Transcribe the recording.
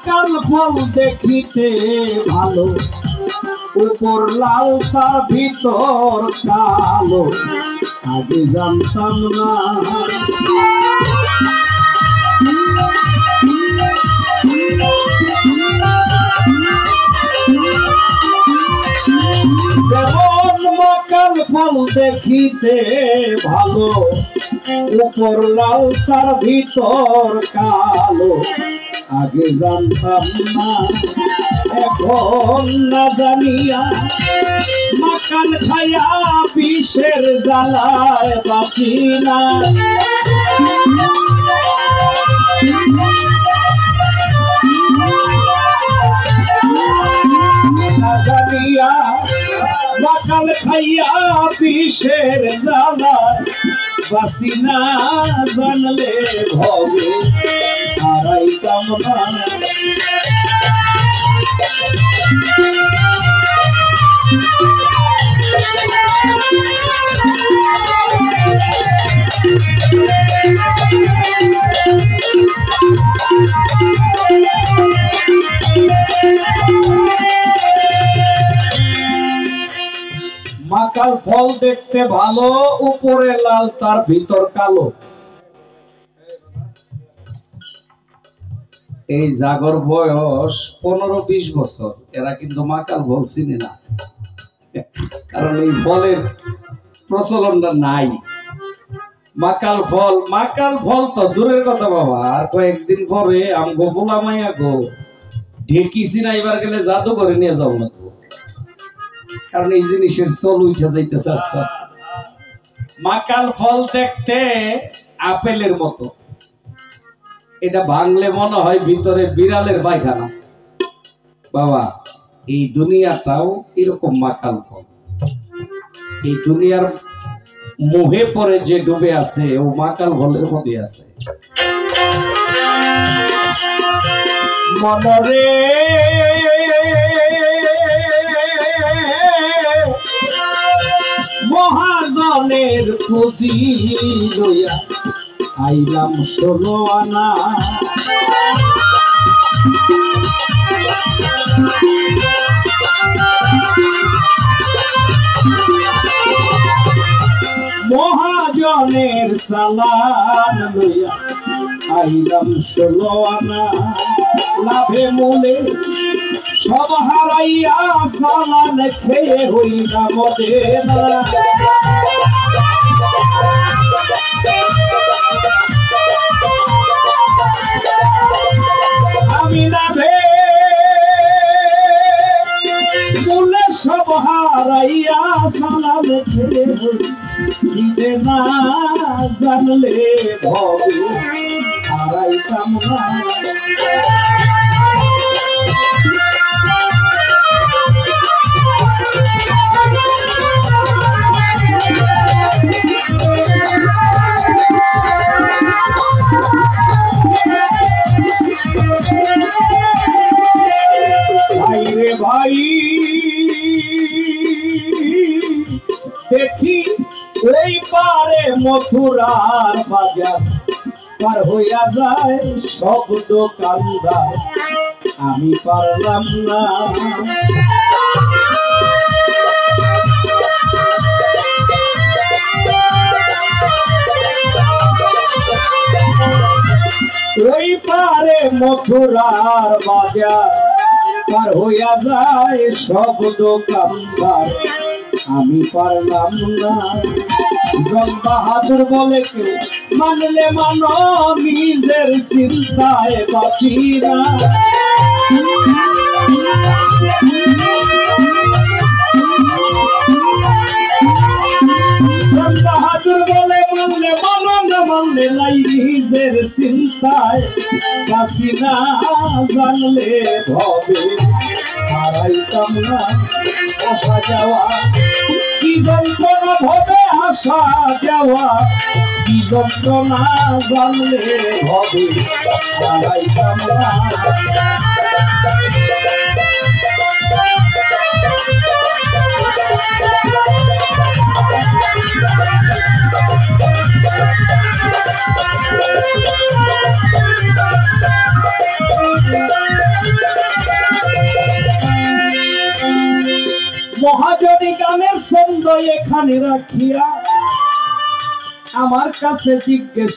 মাকাল ফল দেখিতে ভালো, উপর লাল তার ভিতর কালো, আগে জানতাম না। যেমন মাকাল ফল দেখিতে ভালো, উপর লাল তার ভিতর কালো, আগে জানতাম না। এখন না জানিয়া মাকাল খাইয়া বিষের জ্বালায় বাঁচি না। মাকাল খাইয়া বিষের জ্বালায় বাঁচি না, জানলে ভবে হারাইতাম না। মাকাল ফল দেখতে ভালো, উপরে লাল তার ভিতর কালো। এই জাগর বয়স 15-20 বছর, এরা কিন্তু মাকাল ফল চিনে না, কারণ এই ফলের প্রচলনটা নাই। মাকাল ফল তো দূরের কথা বাবা, আর কয়েকদিন পরে আমগো পোলা মাইয়া গো ঢেকি চিনাইবার গেলে জাদু করে নিয়ে যাও না, কারণ এই জিনিসের চল উঠে যাইতেছে আস্তে আস্তে। মাকাল ফল দেখতে আপেলের মতো, এটা ভাঙলে মনে হয় ভিতরে বিড়ালের পায়খানা। বাবা, এই দুনিয়াটাও এরকম মাকাল ফল। এই দুনিয়ার মোহে পরে যে ডুবে আছে ও মাকাল ফলের মধ্যে আছে। মনরে মহাজনের পুঁজি লইয়া আইলাম 16 আনা, মহাজনের সালান লইয়া আইলাম 16 আনা। লাভে মূলে সব হারাইয়া সালান খেয়ে হইলাম মদেনা। আমি লাভে মূলে সব হারাইয়া সালান খেয়ে হইলে না, জানলে ভবে হারাইতাম না। ভাই দেখি ওই পারে মথুরার বাজার, পার হইয়া যায় সব দোকানদার, আমি পারলাম না। ওই পারে মথুরার বাজার, পার হইয়া যায় সব দোকানদার, আমি পারলাম না। জন বাহাদুর বলে কেউ মানলে মানো, নিজের চিন্তায় বাঁচি না। জন বাহাদুর বলে মানলে মানো, না মানলে নাই, নিজের চিন্তায় বাঁচি না, জানলে ভবে হারাইতাম না। আসা যাওয়া কি যন্ত্রণা, ভবে আসা যাওয়া কি যন্ত্রণা, জানলে ভবে হারাইতাম না। মহাজনী গানের ছন্দ এখানে রাখিয়া আমার কাছে জিজ্ঞেস